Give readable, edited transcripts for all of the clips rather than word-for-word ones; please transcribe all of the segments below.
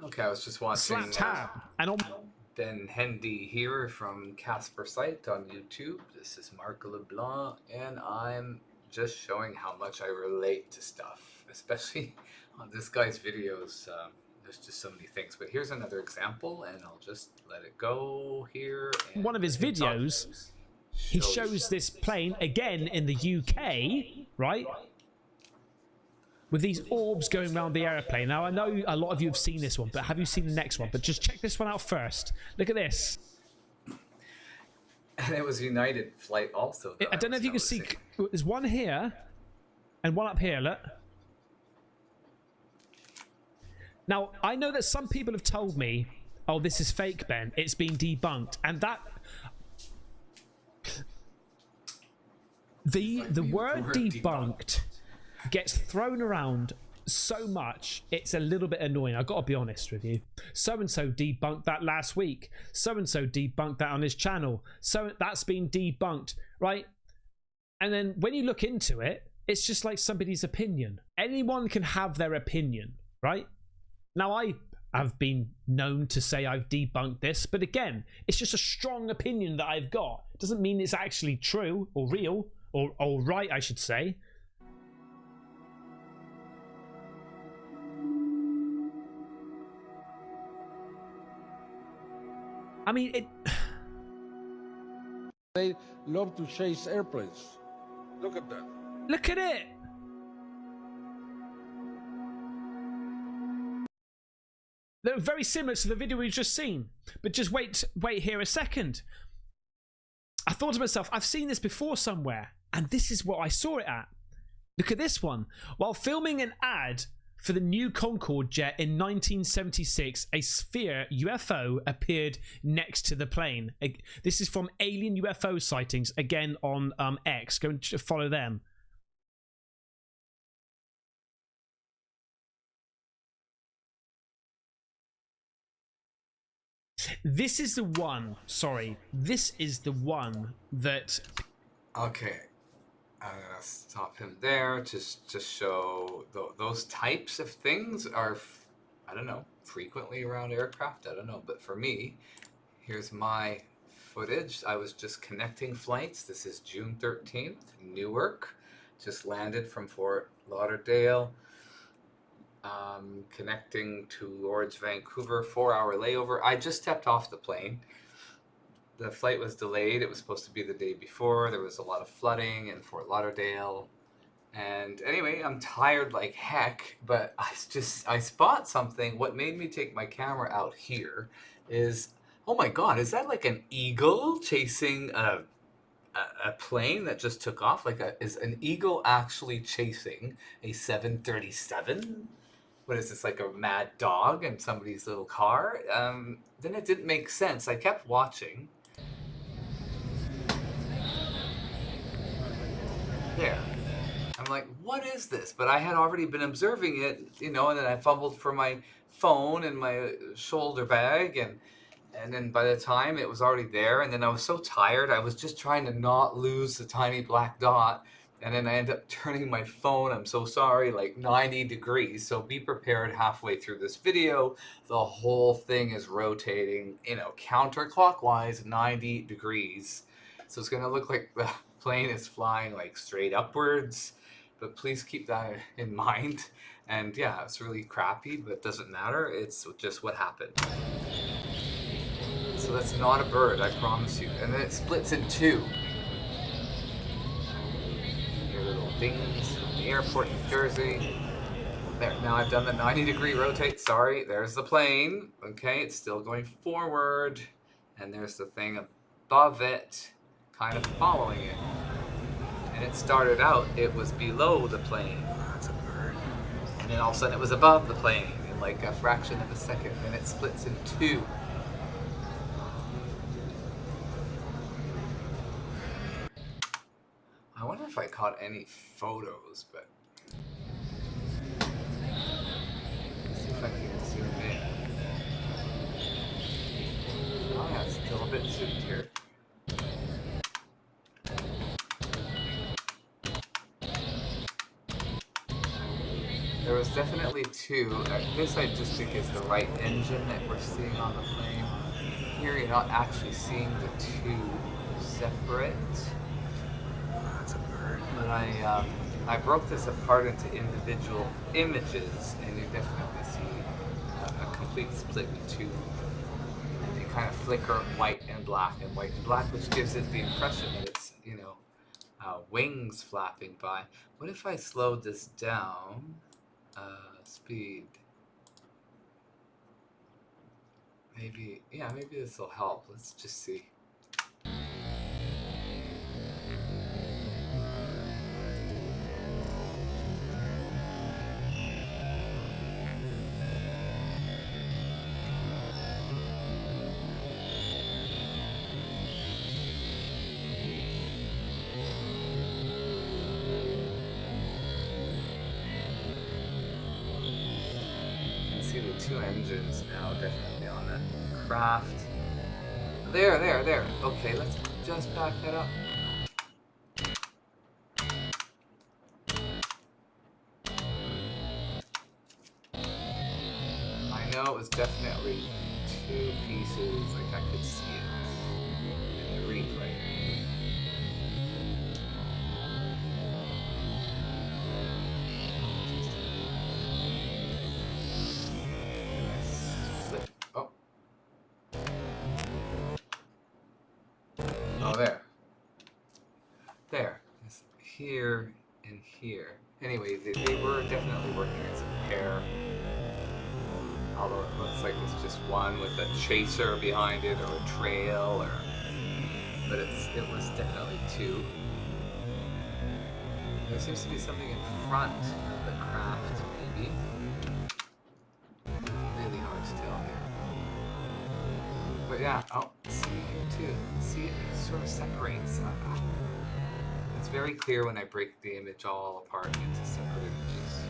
Okay, I was just watching Slap tab. And on Ben Hendy here from Casper Site on YouTube. This is Marc LeBlanc, and I'm just showing how much I relate to stuff, especially on this guy's videos. There's just so many things. But here's another example, and I'll just let it go here. And one of his videos, he shows this plane again in the UK, right? With these orbs going around the airplane. Now, I know a lot of you have seen this one, but have you seen the next one? But just check this one out first. Look at this. And it was United Flight also. I don't know if you can see. There's one here and one up here, look. Now, I know that some people have told me, oh, this is fake, Ben. It's been debunked. And that... The word debunked gets thrown around so much, it's a little bit annoying. I've got to be honest with you. So-and-so debunked that last week. So-and-so debunked that on his channel. So that's been debunked, right? And then when you look into it, it's just like somebody's opinion. Anyone can have their opinion, right? Now, I have been known to say I've debunked this, but again, it's just a strong opinion that I've got. It doesn't mean it's actually true or real or right, I should say. I mean, it... They love to chase airplanes. Look at that. Look at it! They're very similar to the video we've just seen. But just wait here a second. I thought to myself, I've seen this before somewhere. And this is what I saw it at. Look at this one. While filming an ad for the new Concorde jet in 1976, a sphere UFO appeared next to the plane. This is from Alien UFO Sightings, again on X. Go and follow them. This is the one, sorry, this is the one that... Okay. I'm gonna stop him there just to show those types of things are, I don't know, frequently around aircraft. I don't know, but for me, here's my footage. I was just connecting flights. This is June 13th, Newark. Just landed from Fort Lauderdale. Connecting towards Vancouver, 4-hour layover. I just stepped off the plane. The flight was delayed. It was supposed to be the day before. There was a lot of flooding in Fort Lauderdale. And anyway, I'm tired like heck, but I spot something. What made me take my camera out here is, oh my God, is that like an eagle chasing a plane that just took off? Is an eagle actually chasing a 737? What is this, like a mad dog in somebody's little car? Then it didn't make sense. I kept watching. There. I'm like, what is this? But I had already been observing it, you know, and then I fumbled for my phone and my shoulder bag, and then by the time it was already there, and then I was so tired, I was just trying to not lose the tiny black dot, and then I end up turning my phone, I'm so sorry, like 90 degrees. So be prepared halfway through this video. The whole thing is rotating, you know, counterclockwise 90 degrees. So it's gonna look like the plane is flying like straight upwards, but please keep that in mind. And yeah, it's really crappy, but it doesn't matter. It's just what happened. So that's not a bird, I promise you. And then it splits in two. Your little things from the airport in New Jersey. There, now I've done the 90-degree rotate. Sorry, there's the plane. Okay, it's still going forward. And there's the thing above it, kind of following it. And it started out, it was below the plane. That's a bird. And then all of a sudden it was above the plane in like a fraction of a second. And it splits in two. I wonder if I caught any photos, but let's see if I can zoom in. Oh yeah, it's still a bit zoomed here. There there was definitely two. This I just think is the right engine that we're seeing on the plane. Here you're not actually seeing the two separate. That's a bird. But I broke this apart into individual images, and you definitely see a complete split in two. They kind of flicker white and black, which gives it the impression that it's, you know, wings flapping by. What if I slowed this down? Speed. Maybe, yeah, maybe this will help. Let's just see. Two engines now, definitely on the craft. There. Okay, let's just back that up. I know it was definitely two pieces, like I could see it in the replay. There. It's here and here. Anyway, they were definitely working as a pair. Although it looks like it's just one with a chaser behind it or a trail, but it was definitely two. There seems to be something in front of the craft, maybe. Really hard to tell here. But yeah, see here too. See, it sort of separates. It's very clear when I break the image all apart into separate images.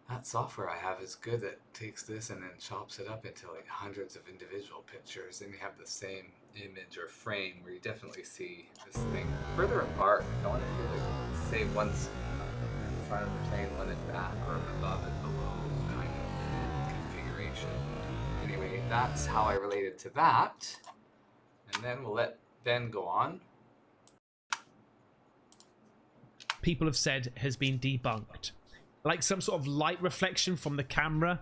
That software I have is good. That takes this and then chops it up into like hundreds of individual pictures, and you have the same image or frame where you definitely see this thing further apart. I want to feel like, say, one's in front of the plane, one in back, or above and below kind of configuration. Anyway, that's how I related to that, and then we'll let Ben go on. People have said has been debunked. Like some sort of light reflection from the camera.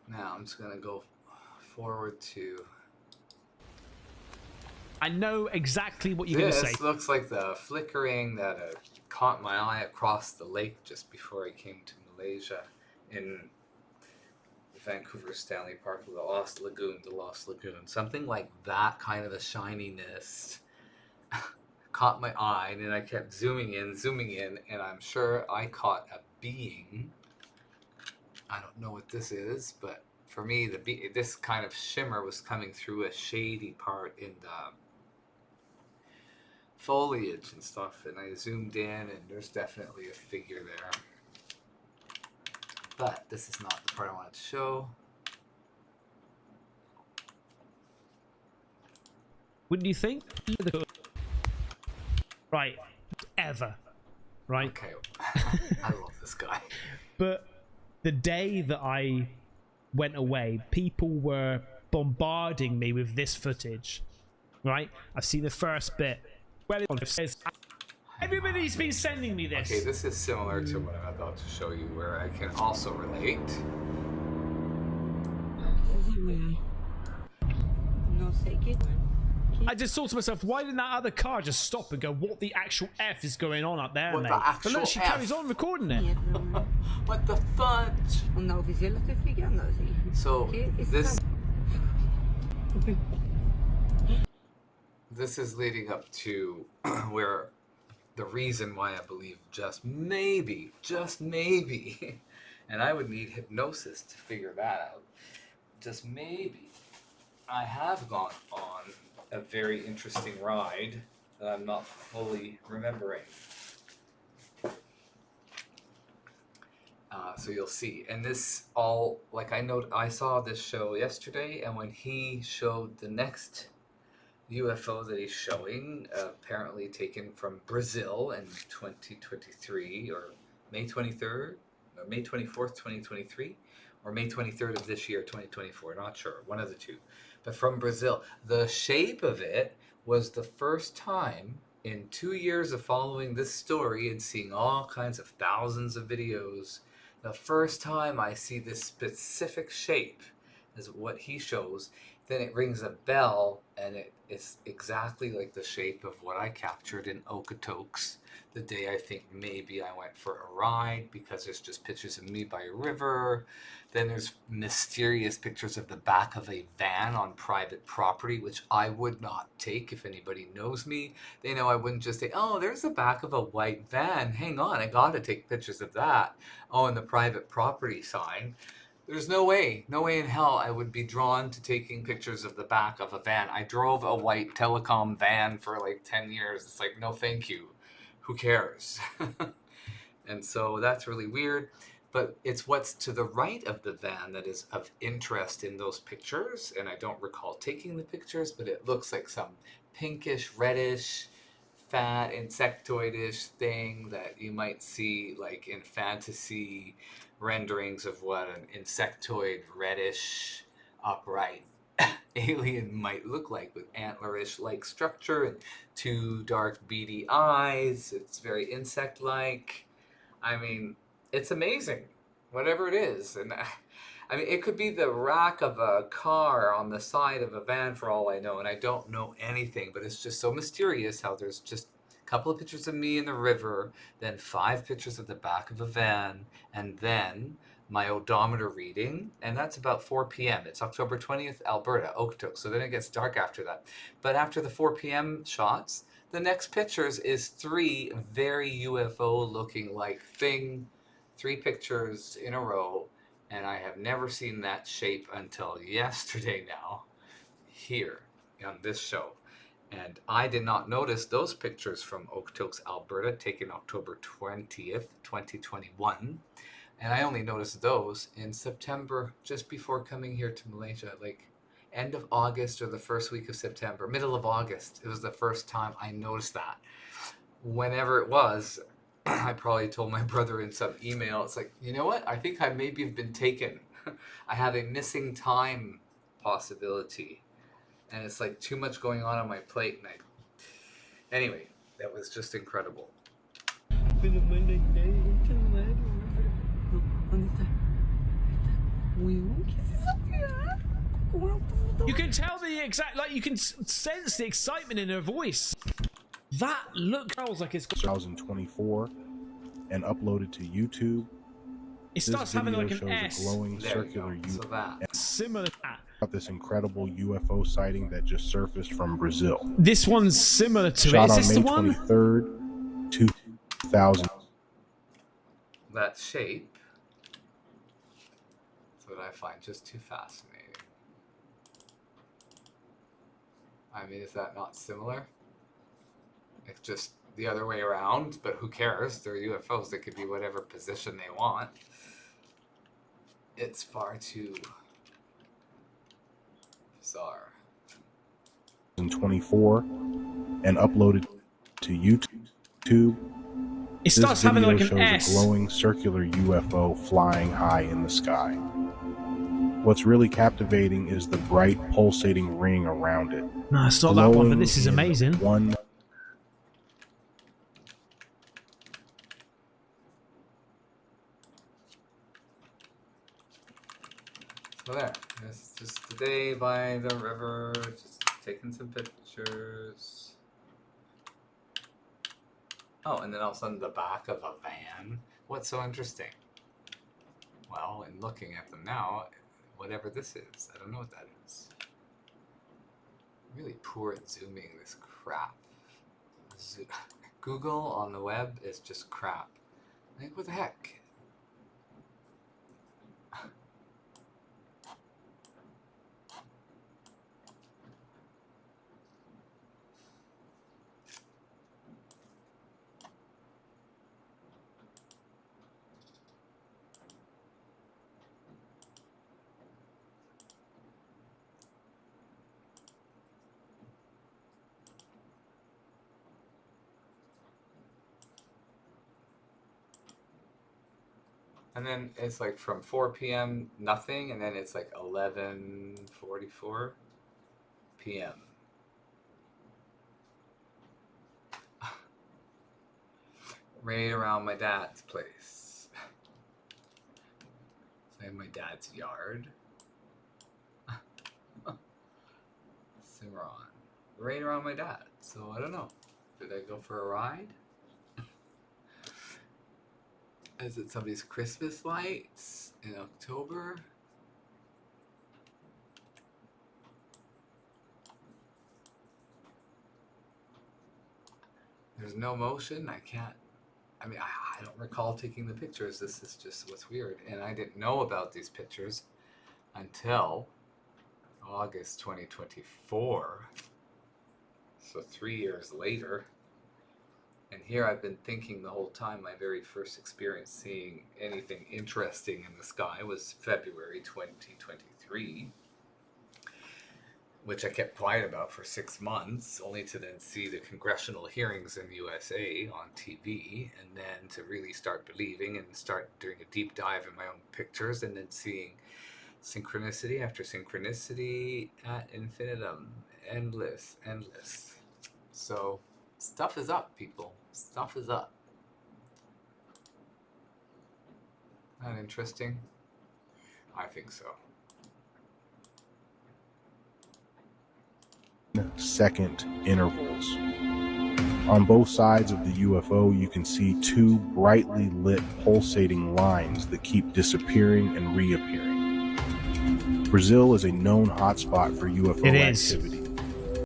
Now I'm just gonna go forward to. I know exactly what you're going to say. This looks like the flickering that caught my eye across the lake just before I came to Malaysia in Vancouver Stanley Park, the Lost Lagoon. Something like that kind of a shininess caught my eye, and then I kept zooming in, and I'm sure I caught a being. I don't know what this is, but for me, this kind of shimmer was coming through a shady part in the foliage and stuff, and I zoomed in, and there's definitely a figure there. But this is not the part I wanted to show. Wouldn't you think? Right. Ever. Right? Okay. I love this guy. But the day that I went away, people were bombarding me with this footage. Right? I've seen the first bit. Well, it says, everybody's been sending me this. Okay, this is similar to what I'm about to show you, where I can also relate. I just thought to myself, why didn't that other car just stop and go, what the actual F is going on up there, What mate? the actual But look, she F? carries on recording it. What the fudge? So, this is leading up to where the reason why I believe just maybe, and I would need hypnosis to figure that out, just maybe, I have gone on a very interesting ride that I'm not fully remembering. So you'll see. And this I saw this show yesterday, and when he showed the next UFO that he's showing, apparently taken from Brazil in 2023, or May 23rd, or May 24th, 2023, or May 23rd of this year, 2024, not sure, one of the two. But from Brazil, the shape of it was the first time in 2 years of following this story and seeing all kinds of thousands of videos, the first time I see this specific shape is what he shows. Then it rings a bell, and it is exactly like the shape of what I captured in Okotoks the day I think maybe I went for a ride, because there's just pictures of me by a river. Then there's mysterious pictures of the back of a van on private property, which I would not take. If anybody knows me, they know I wouldn't just say, oh, there's the back of a white van. Hang on, I gotta take pictures of that. Oh, and the private property sign. There's no way in hell I would be drawn to taking pictures of the back of a van. I drove a white telecom van for like 10 years. It's like, no, thank you. Who cares? And so that's really weird. But it's what's to the right of the van that is of interest in those pictures. And I don't recall taking the pictures, but it looks like some pinkish, reddish, fat, insectoidish thing that you might see like in fantasy renderings of what an insectoid, reddish, upright alien might look like, with antlerish like structure and two dark beady eyes. It's very insect like. I mean, it's amazing, whatever it is. And I mean, it could be the rack of a car on the side of a van for all I know, and I don't know anything, but it's just so mysterious how there's just a couple of pictures of me in the river, then 5 pictures of the back of a van, and then my odometer reading, and that's about 4 p.m. It's October 20th, Alberta, Okotoks, so then it gets dark after that. But after the 4 p.m. shots, the next pictures is 3 very UFO-looking like thing, 3 pictures in a row, and I have never seen that shape until yesterday now, here on this show. And I did not notice those pictures from Okotoks, Alberta, taken October 20th, 2021. And I only noticed those in September, just before coming here to Malaysia, like end of August or the first week of September, middle of August. It was the first time I noticed that. Whenever it was, I probably told my brother in some email, it's like, you know what? I think I maybe have been taken. I have a missing time possibility. And it's like too much going on my plate. And anyway, that was just incredible. You can tell the exact, like, you can sense the excitement in her voice. That look sounds like it's 2024 and uploaded to YouTube. It starts having like an S. A glowing There circular you go. So that. Similar to that. about this incredible UFO sighting that just surfaced from Brazil. This one's similar to Shot it. Is on this May the one? 23rd, 2000. That shape. That's what I find just too fascinating. I mean, is that not similar? It's just the other way around, but who cares? They're UFOs. They could be whatever position they want. It's far too bizarre. 2024 and uploaded to YouTube. It starts This having video like an shows S. a glowing circular UFO flying high in the sky. What's really captivating is the bright pulsating ring around it. No, it's not that one, but Glowing this is in amazing. One So there. It's just the day by the river, just taking some pictures. Oh, and then all of a sudden the back of a van. What's so interesting? Well, in looking at them now, whatever this is, I don't know what that is. Really poor at zooming this crap. Google on the web is just crap. Like, what the heck? And then it's like from 4 p.m. nothing, and then it's like 11:44 p.m. Right around my dad's place. So in my dad's yard. Cimarron. Right around my dad. So I don't know. Did I go for a ride? Is it somebody's Christmas lights in October? There's no motion. I can't. I mean, I don't recall taking the pictures. This is just what's weird. And I didn't know about these pictures until August 2024. So 3 years later. And here I've been thinking the whole time, my very first experience seeing anything interesting in the sky was February 2023, which I kept quiet about for 6 months, only to then see the congressional hearings in the USA on TV, and then to really start believing and start doing a deep dive in my own pictures, and then seeing synchronicity after synchronicity ad infinitum, endless. So stuff is up, people. Stuff is up. Not interesting? I think so. Second intervals. On both sides of the UFO, you can see two brightly lit pulsating lines that keep disappearing and reappearing. Brazil is a known hotspot for UFO It is. activity.